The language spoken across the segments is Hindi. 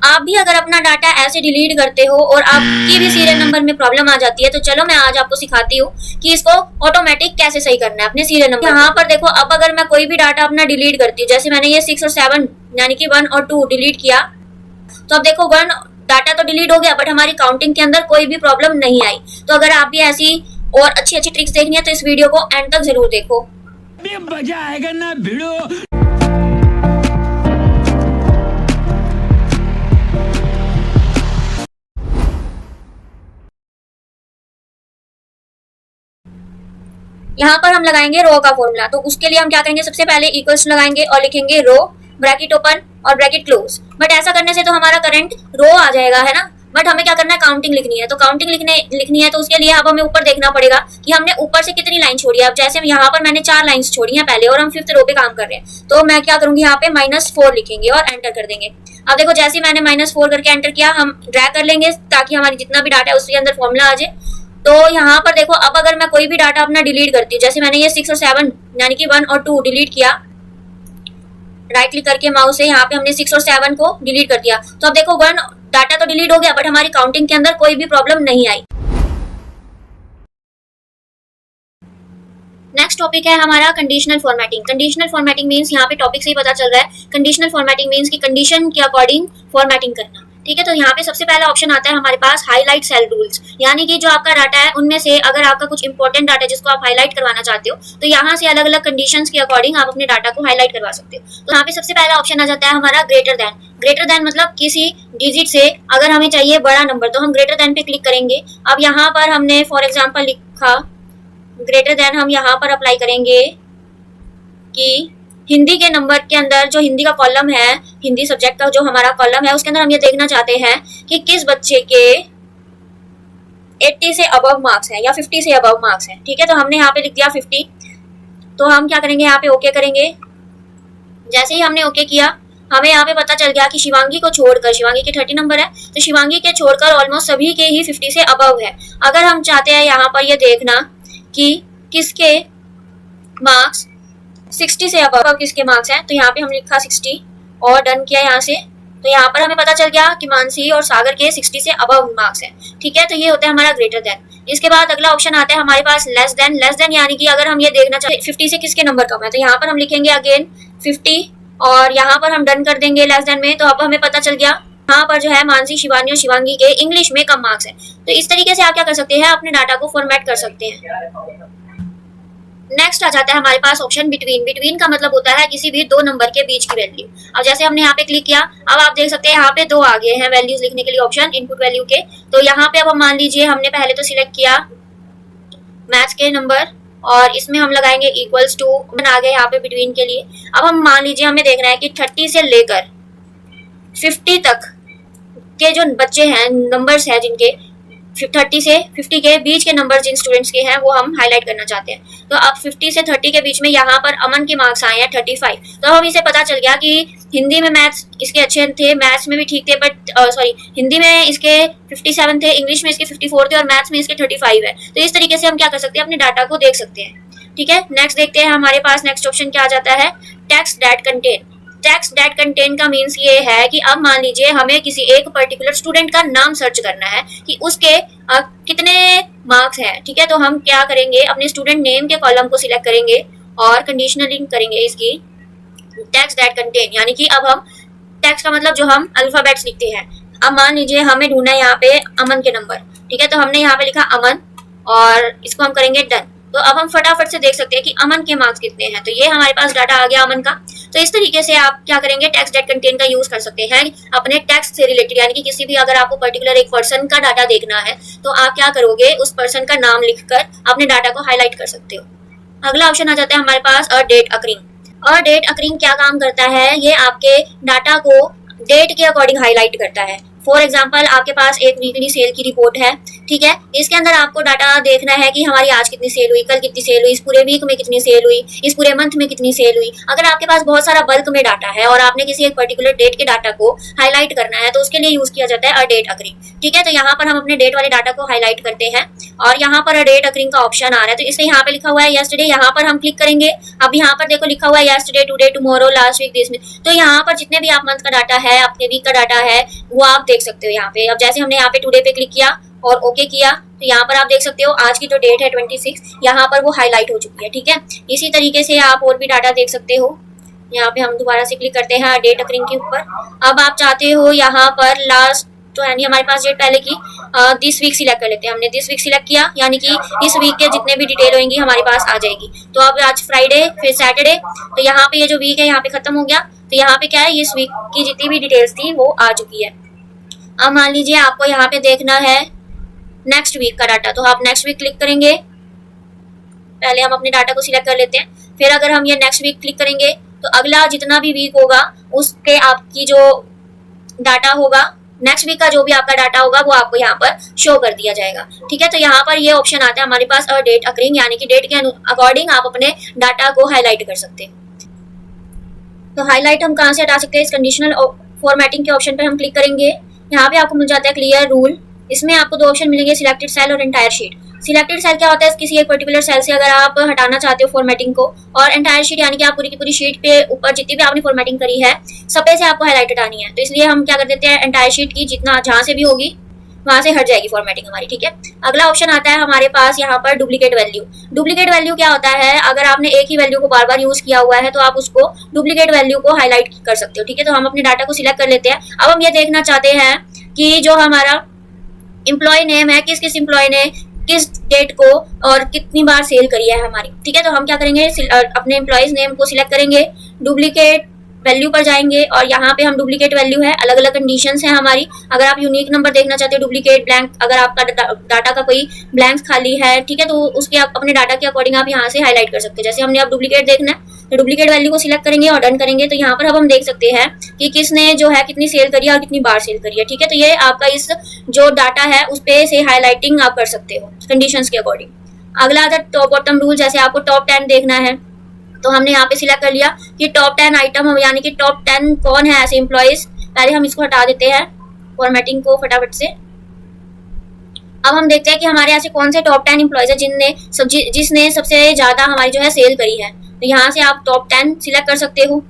आप भी अगर अपना डाटा ऐसे डिलीट करते हो और आपकी भी सीरियल नंबर में प्रॉब्लम आ जाती है, तो चलो मैं आज आपको सिखाती हूँ कि इसको ऑटोमेटिक कैसे सही करना है अपने सीरियल नंबर। यहाँ पर देखो, अब अगर मैं कोई भी डाटा अपना डिलीट करती हूँ, जैसे मैंने ये 6 और 7 यानी कि 1 और 2 डिलीट किया, तो अब देखो 1 डाटा तो डिलीट हो गया, बट हमारी काउंटिंग के अंदर कोई भी प्रॉब्लम नहीं आई। तो अगर आप भी ऐसी और अच्छी अच्छी ट्रिक्स देखनी है तो इस वीडियो को एंड तक जरूर देखो। मजा आएगा ना भिड़ो। यहाँ पर हम लगाएंगे रो का फॉर्मूला। तो उसके लिए हम क्या करेंगे, सबसे पहले इक्वल्स लगाएंगे और लिखेंगे रो, ब्रैकेट ओपन और ब्रैकेट क्लोज। बट ऐसा करने से तो हमारा करंट रो आ जाएगा, है ना। बट हमें क्या करना है, काउंटिंग लिखनी है। तो काउंटिंग लिखनी है तो उसके लिए अब हमें ऊपर देखना पड़ेगा कि हमने ऊपर से कितनी लाइन छोड़ी है। अब जैसे यहाँ पर मैंने 4 लाइन्स छोड़ी हैं पहले और हम 5th रो पे काम कर रहे हैं, तो मैं क्या करूंगी, यहाँ पे -4 लिखेंगे और एंटर कर देंगे। अब देखो जैसे मैंने -4 करके एंटर किया, हम ड्रैग कर लेंगे ताकि हमारी जितना भी डाटा है उसके अंदर फॉर्मूला आ जाए। तो यहाँ पर देखो, अब अगर मैं कोई भी डाटा अपना डिलीट करती हूँ, जैसे मैंने ये 6 और 7 यानी कि 1 और 2 डिलीट किया, राइट क्लिक करके माउस से यहाँ पे हमने 6 और 7 को डिलीट कर दिया। तो अब देखो 1 डाटा तो डिलीट हो गया, बट हमारी काउंटिंग के अंदर कोई भी प्रॉब्लम नहीं आई। नेक्स्ट टॉपिक है हमारा conditional formatting. Conditional formatting means, यहाँ पे टॉपिक से ही पता चल रहा है, कंडीशनल फॉर्मेटिंग मींस की कंडीशन के अकॉर्डिंग फॉर्मेटिंग करना। ठीक है, तो यहाँ पे सबसे पहला ऑप्शन आता है हमारे पास हाईलाइट सेल रूल्स, यानी कि जो आपका डाटा है उनमें से अगर आपका कुछ इंपॉर्टेंट डाटा है जिसको आप हाईलाइट करवाना चाहते हो, तो यहाँ से अलग अलग कंडीशंस के अकॉर्डिंग आप अपने डाटा को हाईलाइट करवा सकते हो। तो यहाँ पे सबसे पहला ऑप्शन आ जाता है हमारा ग्रेटर देन। ग्रेटर देन मतलब किसी डिजिट से अगर हमें चाहिए बड़ा नंबर, तो हम ग्रेटर देन पे क्लिक करेंगे। अब यहाँ पर हमने फॉर एग्जाम्पल लिखा ग्रेटर देन, हम यहाँ पर अप्लाई करेंगे कि हिंदी के नंबर के अंदर जो हिंदी का कॉलम है, हिंदी सब्जेक्ट का जो हमारा कॉलम है, उसके अंदर हम ये देखना चाहते हैं कि किस बच्चे के 80 से अबव मार्क्स हैं या 50 से अबव मार्क्स हैं। ठीक है, तो हमने यहाँ पे लिख दिया 50। तो हम क्या करेंगे, यहाँ पे ओके करेंगे। जैसे ही हमने ओके किया, हमें यहाँ पे पता चल गया कि शिवांगी को छोड़कर, शिवांगी के 30 नंबर है, तो शिवांगी के छोड़कर ऑलमोस्ट सभी के ही 50 से अबव है। अगर हम चाहते हैं यहाँ पर ये देखना कि किसके मार्क्स 60 से अबव किसके मार्क्स हैं, तो यहाँ पे हम लिखा 60 और डन किया यहाँ से। तो यहाँ पर हमें पता चल गया कि मानसी और सागर के 60 से अबव मार्क्स हैं। ठीक है, तो ये होता है हमारा ग्रेटर देन। इसके बाद अगला ऑप्शन आता है हमारे पास लेस देन। लेस देन यानी कि अगर हम ये देखना चाहते 50 से किसके नंबर कम है, तो यहाँ पर हम लिखेंगे अगेन 50 और यहाँ पर हम डन कर देंगे लेस देन में। तो अब हमें पता चल गया यहाँ पर जो है मानसी, शिवानी और शिवांगी के इंग्लिश में कम मार्क्स है। तो इस तरीके से आप क्या कर सकते हैं, अपने डाटा को फॉर्मेट कर सकते हैं। नेक्स्ट आ जाता है हमारे पास ऑप्शन बिटवीन। बिटवीन का मतलब होता है किसी भी 2 नंबर के बीच की वैल्यू। अब जैसे हमने यहाँ पे क्लिक किया, अब आप देख सकते हैं यहाँ पे 2 आ गए हैं वैल्यूज लिखने के लिए ऑप्शन इनपुट वैल्यू के। तो यहाँ पे अब हम मान लीजिए हमने पहले तो सिलेक्ट किया मैथ्स के नंबर और इसमें हम लगाएंगे इक्वल्स टू, आ गए यहाँ पे बिटवीन के लिए। अब हम मान लीजिए हमें देखना है कि 30 से लेकर 50 तक के जो बच्चे हैं, नंबर्स हैं जिनके 30 से 50 के बीच के नंबर जिन स्टूडेंट्स के हैं वो हम हाईलाइट करना चाहते हैं। तो अब 50 से 30 के बीच में यहाँ पर अमन के मार्क्स आए हैं 35। तो हम इसे पता चल गया कि हिंदी में मैथ्स इसके अच्छे थे, मैथ्स में भी ठीक थे, बट सॉरी हिंदी में इसके 57 थे, इंग्लिश में इसके 54 थे और मैथ्स में इसके 35 है। तो इस तरीके से हम क्या कर सकते हैं, अपने डाटा को देख सकते हैं। ठीक है, नेक्स्ट देखते हैं हमारे पास नेक्स्ट ऑप्शन क्या आ जाता है, text that contain. Text that contain का मीन्स ये है कि अब मान लीजिए हमें किसी एक पर्टिकुलर स्टूडेंट का नाम सर्च करना है कि उसके कितने मार्क्स हैं। ठीक है, तो हम क्या करेंगे, अपने स्टूडेंट नेम के कॉलम को सिलेक्ट करेंगे और कंडीशनलिंग करेंगे इसकी टेक्स्ट दैट कंटेन, यानी कि अब हम टेक्स्ट का मतलब जो हम अल्फाबेट्स लिखते हैं। अब मान लीजिए हमें ढूंढना है यहाँ पे अमन के नंबर। ठीक है, तो हमने यहाँ पे लिखा अमन और इसको हम करेंगे डन। तो अब हम फटाफट से देख सकते हैं कि अमन के मार्क्स कितने हैं। तो ये हमारे पास डाटा आ गया अमन का। तो इस तरीके से आप क्या करेंगे, टेक्स्ट दैट कंटेन का यूज कर सकते हैं अपने टेक्स्ट से रिलेटेड, यानी कि किसी भी अगर आपको पर्टिकुलर एक पर्सन का डाटा देखना है तो आप क्या करोगे, उस पर्सन का नाम लिखकर अपने डाटा को हाईलाइट कर सकते हो। अगला ऑप्शन आ जाता है हमारे पास a date occurring. A date occurring क्या काम करता है, ये आपके डाटा को डेट के अकॉर्डिंग हाईलाइट करता है। फॉर एग्जाम्पल आपके पास एक वीकली सेल की रिपोर्ट है ठीक है। इसके अंदर आपको डाटा देखना है कि हमारी आज कितनी सेल हुई, कल कितनी सेल हुई, इस पूरे वीक में कितनी सेल हुई, इस पूरे मंथ में कितनी सेल हुई। अगर आपके पास बहुत सारा बल्क में डाटा है और आपने किसी एक पर्टिकुलर डेट के डाटा को हाईलाइट करना है तो उसके लिए यूज किया जाता है अ डेट अकरिंग। ठीक है, तो यहाँ पर हम अपने डेट वाले डाटा को हाईलाइट करते हैं और यहाँ पर अ डेट अकरिंग का ऑप्शन आ रहा है, तो इसलिए यहाँ पे लिखा हुआ है यस्टरडे, यहाँ पर हम क्लिक करेंगे। अब यहाँ पर देखो लिखा हुआ है yesterday, today, tomorrow, last week, this week. तो यहाँ पर जितने भी आप मंथ का डाटा है, आपके वीक का डाटा है, वो आप देख सकते हो यहाँ पे। अब जैसे हमने यहाँ पे टुडे पे क्लिक किया और ओके किया तो यहाँ पर आप देख सकते हो आज की जो डेट है 26, यहाँ पर वो हाईलाइट हो चुकी है। ठीक है, इसी तरीके से आप और भी डाटा देख सकते हो। यहाँ पे हम दोबारा से क्लिक करते हैं डेट अकरिंग के ऊपर। अब आप चाहते हो यहाँ पर लास्ट तो यानी हमारे पास डेट पहले की दिस वीक सिलेक्ट कर लेते हैं। हमने दिस वीक सिलेक्ट किया यानी कि इस वीक के जितने भी डिटेल होंगी हमारे पास आ जाएगी। तो अब आज फ्राइडे फिर सैटरडे, तो यहाँ पे ये जो वीक है यहाँ पे खत्म हो गया। तो यहाँ पे क्या है, इस वीक की जितनी भी डिटेल्स थी वो आ चुकी है। अब मान लीजिए आपको यहाँ पे देखना है नेक्स्ट वीक का डाटा, तो आप नेक्स्ट वीक क्लिक करेंगे। पहले हम अपने डाटा को सिलेक्ट कर लेते हैं, फिर अगर हम ये नेक्स्ट वीक क्लिक करेंगे तो अगला जितना भी वीक होगा उसके आपकी जो डाटा होगा, नेक्स्ट वीक का जो भी आपका डाटा होगा वो आपको यहाँ पर शो कर दिया जाएगा। ठीक है, तो यहाँ पर ये ऑप्शन आता है हमारे पास अ डेट अकरिंग, यानी कि डेट के अकॉर्डिंग आप अपने डाटा को हाईलाइट कर सकते हैं। तो हाईलाइट हम कहाँ से हटा सकते हैं, इस कंडीशनल फॉर्मेटिंग के ऑप्शन पर हम क्लिक करेंगे। यहाँ पे आपको मिल जाता है क्लियर रूल। इसमें आपको दो ऑप्शन मिलेंगे, सिलेक्टेड सेल और एंटायर शीट। सिलेक्टेड सेल क्या होता है, किसी एक पर्टिकुलर सेल से अगर आप हटाना चाहते हो फॉर्मेटिंग को, और एंटायर शीट यानी कि आप पूरी की पूरी शीट पे ऊपर जितनी भी आपने फॉर्मेटिंग करी है सब पे से आपको हाईलाइट हटानी है। तो इसलिए हम क्या कर देते हैं, एंटायर शीट की जितना जहां से भी होगी वहां से हट जाएगी फॉर्मेटिंग हमारी। ठीक है, अगला ऑप्शन आता है हमारे पास यहाँ पर डुप्लीकेट वैल्यू। डुप्लीकेट वैल्यू क्या होता है, अगर आपने एक ही वैल्यू को बार बार यूज किया हुआ है तो आप उसको डुप्लीकेट वैल्यू को हाईलाइट कर सकते हो। ठीक है, तो हम अपने डाटा को सिलेक्ट कर लेते हैं। अब हम ये देखना चाहते हैं कि जो हमारा एम्प्लॉय नेम है, किस किस एम्प्लॉय ने किस डेट को और कितनी बार सेल करी है हमारी। ठीक है, तो हम क्या करेंगे, अपने एम्प्लॉयज नेम को सिलेक्ट करेंगे, डुप्लीकेट वैल्यू पर जाएंगे और यहाँ पे हम डुप्लीकेट वैल्यू है, अलग अलग कंडीशंस है हमारी। अगर आप यूनिक नंबर देखना चाहते हो, डुप्लीकेट ब्लैंक, अगर आपका डाटा का कोई ब्लैंक्स खाली है, ठीक है, तो उसके अपने डाटा के अकॉर्डिंग आप यहाँ से हाईलाइट कर सकते हो। जैसे हमने अब डुप्लीकेट देखना है तो डुप्लीकेट वैल्यू को सिलेक्ट करेंगे और डन करेंगे। तो यहाँ पर अब हम देख सकते हैं कि किसने जो है कितनी सेल करी है और कितनी बार सेल करी है। ठीक है, तो ये आपका इस जो डाटा है उस पे से हाईलाइटिंग आप कर सकते हो कंडीशंस के अकॉर्डिंग। अगला आता है टॉप बॉटम रूल। जैसे आपको टॉप 10 देखना है तो हमने यहाँ पे सिलेक्ट कर लिया कि टॉप 10 आइटम हम, यानी कि टॉप 10 कौन है ऐसे एम्प्लॉयज। पहले हम इसको हटा देते हैं फॉर्मेटिंग को फटाफट से। अब हम देखते हैं कि हमारे ऐसे कौन से टॉप 10 एम्प्लॉयज है जिसने सबसे ज्यादा हमारी जो है सेल करी है। तो यहाँ से आप टॉप 10 सिलेक्ट कर सकते हो।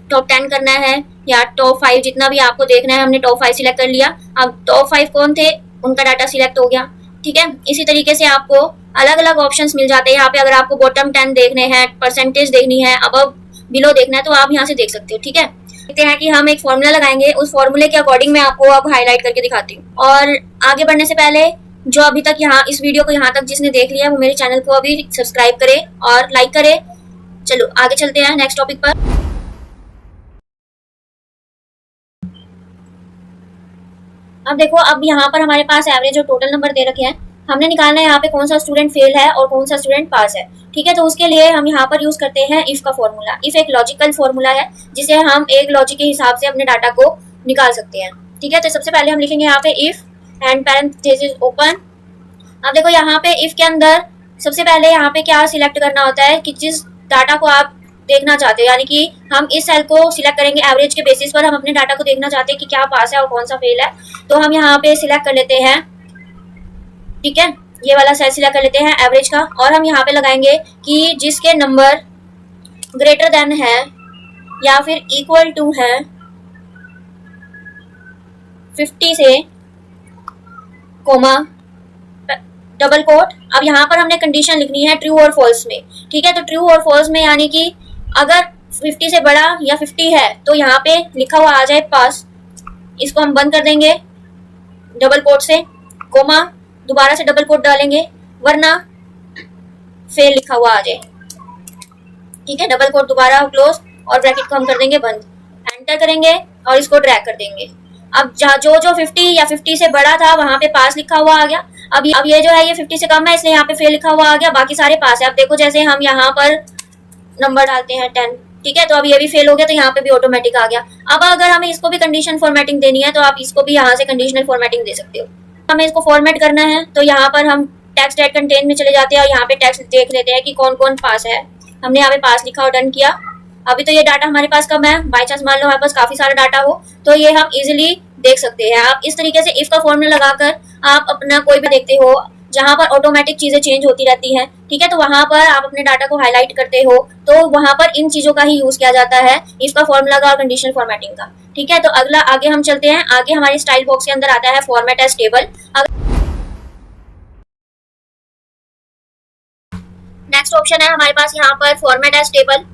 टॉप 10 करना है या टॉप 5, जितना भी आपको देखना है। हमने टॉप 5 सिलेक्ट कर लिया। अब टॉप 5 कौन थे उनका डाटा सिलेक्ट हो गया। ठीक है, इसी तरीके से आपको अलग अलग ऑप्शंस मिल जाते हैं। यहाँ पे अगर आपको बॉटम 10 देखने हैं, परसेंटेज देखनी है, अबव बिलो देखना है तो आप यहाँ से देख सकते हो। ठीक है, देखते हैं कि हम एक फॉर्मूला लगाएंगे, उस फॉर्मूले के अकॉर्डिंग मैं आपको अब हाईलाइट करके दिखाती हूँ। और आगे बढ़ने से पहले जो अभी तक यहाँ इस वीडियो को यहाँ तक जिसने देख लिया वो मेरे चैनल को अभी सब्सक्राइब करे और लाइक करे। चलो आगे चलते हैं नेक्स्ट टॉपिक पर। अब देखो, अब यहाँ पर हमारे पास एवरेज और टोटल नंबर दे रखे हैं। हमने निकालना है यहाँ पे कौन सा स्टूडेंट फेल है और कौन सा स्टूडेंट पास है। ठीक है, तो उसके लिए हम यहाँ पर यूज करते हैं इफ का फॉर्मूला। इफ एक लॉजिकल फॉर्मूला है जिसे हम एक लॉजिक के हिसाब से अपने डाटा को निकाल सकते हैं। ठीक है, तो सबसे पहले हम लिखेंगे यहाँ पे इफ एंड पैरेंथेसिस ओपन। अब देखो यहाँ पे इफ के अंदर सबसे पहले यहाँ पे क्या सिलेक्ट करना होता है कि जिस डाटा को आप देखना चाहते हो, यानी कि हम इस सेल को सिलेक्ट करेंगे एवरेज के बेसिस पर। हम अपने डाटा को देखना चाहते हैं कि क्या पास है और कौन सा फेल है, तो हम यहाँ पे सिलेक्ट कर लेते हैं। ठीक है, ये वाला सेल सिलेक्ट कर लेते हैं एवरेज का, और हम यहाँ पे लगाएंगे कि जिसके नंबर ग्रेटर देन है या फिर इक्वल टू है 50 से कोमा डबल कोट। अब यहाँ पर हमने कंडीशन लिखनी है ट्रू और फॉल्स में। ठीक है, तो ट्रू और फॉल्स में यानी कि अगर 50 से बड़ा या 50 है तो यहाँ पे लिखा हुआ आ जाए पास, इसको हम बंद कर देंगे डबल कोट से, कोमा दोबारा से डबल कोट डालेंगे, वरना फेल लिखा हुआ आ जाए। ठीक है, डबल कोट दोबारा क्लोज और ब्रैकेट को हम कर देंगे बंद, एंटर करेंगे और इसको ड्रैग कर देंगे। अब जो 50 या 50 से बड़ा था वहां पे पास लिखा हुआ आ गया। अब ये जो है ये 50 से कम है इसलिए यहाँ पे फेल लिखा हुआ आ गया, बाकी सारे पास है। अब देखो जैसे हम यहाँ पर नंबर डालते हैं 10, ठीक है, तो अब ये भी फेल हो गया तो यहाँ पे भी ऑटोमेटिक आ गया। अब अगर हमें इसको भी कंडीशन फॉर्मेटिंग देनी है तो आप इसको भी यहाँ से कंडीशनल फॉर्मेटिंग दे सकते हो। हमें इसको फॉर्मेट करना है तो यहाँ पर हम टेक्स्ट डेट कंटेन में चले जाते हैं और यहाँ पे टेक्स्ट देख लेते हैं कि कौन कौन पास है। हमने यहाँ पे पास लिखा और डन किया। अभी तो ये डाटा हमारे पास कम है, बाई चांस मान लो हमारे पास काफी सारा डाटा हो तो ये हम इजिली देख सकते हैं। आप इस तरीके से इफ का फॉर्मूला लगाकर आप अपना कोई भी देखते हो जहां पर ऑटोमेटिक चीजें चेंज होती रहती हैं, ठीक है, तो वहां पर आप अपने डाटा को हाईलाइट करते हो तो वहां पर इन चीजों का ही यूज किया जाता है, इफ का फॉर्मूला का और कंडीशनल फॉर्मेटिंग का। ठीक है, तो अगला आगे हम चलते हैं। आगे हमारी स्टाइल बॉक्स के अंदर आता है format as table. Next option है हमारे पास यहाँ पर format as table.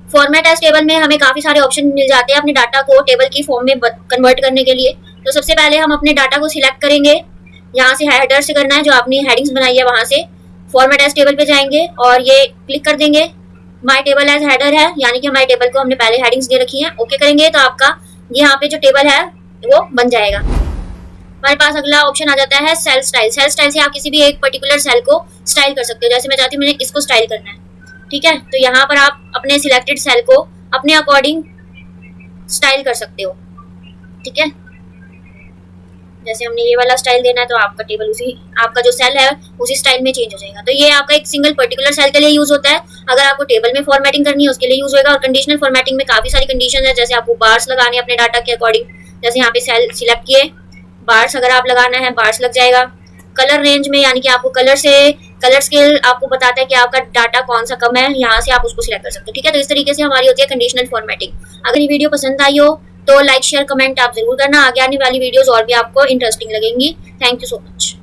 Format as table में हमें काफी सारे ऑप्शन मिल जाते हैं अपने डाटा को टेबल की फॉर्म में कन्वर्ट करने के लिए। तो सबसे पहले हम अपने डाटा को सिलेक्ट करेंगे, यहाँ से हेडर से करना है, जो आपने हेडिंग्स बनाई है वहां से फॉर्मेट एज टेबल पे जाएंगे और ये क्लिक कर देंगे। माय टेबल एज हेडर है, यानी कि हमारे टेबल को हमने पहले हेडिंग्स दे रखी है। ओके करेंगे तो आपका यहाँ पे जो टेबल है वो बन जाएगा। हमारे पास अगला ऑप्शन आ जाता है सेल स्टाइल। सेल स्टाइल से आप किसी भी एक पर्टिकुलर सेल को स्टाइल कर सकते हो। जैसे मैं चाहती हूँ मुझे इसको स्टाइल करना है, ठीक है, तो यहाँ पर आप अपने सिलेक्टेड सेल को अपने अकॉर्डिंग स्टाइल कर सकते हो। ठीक है, जैसे हमने ये वाला स्टाइल देना है तो आपका टेबल उसी आपका जो सेल है उसी स्टाइल में चेंज हो जाएगा। तो ये आपका एक सिंगल पर्टिकुलर सेल के लिए यूज होता है। अगर आपको टेबल में फॉर्मेटिंग करनी है उसके लिए यूज होगा। और कंडीशनल फॉर्मेटिंग में काफी सारी कंडीशन है, जैसे आपको बार्स लगाने अपने डाटा के अकॉर्डिंग, जैसे यहाँ पे सेल सिलेक्ट किए, बार्स अगर आप लगाना है बार्स लग जाएगा। कलर रेंज में, यानी कि आपको कलर से कलर स्केल आपको बताता है कि आपका डाटा कौन सा कम है, यहाँ से आप उसको सिलेक्ट कर सकते हो। ठीक है, तो इस तरीके से हमारी होती है कंडीशनल फॉर्मेटिंग। अगर ये वीडियो पसंद आई हो तो लाइक शेयर कमेंट आप जरूर करना। आगे आने वाली वीडियोस और भी आपको इंटरेस्टिंग लगेंगी। Thank you so much.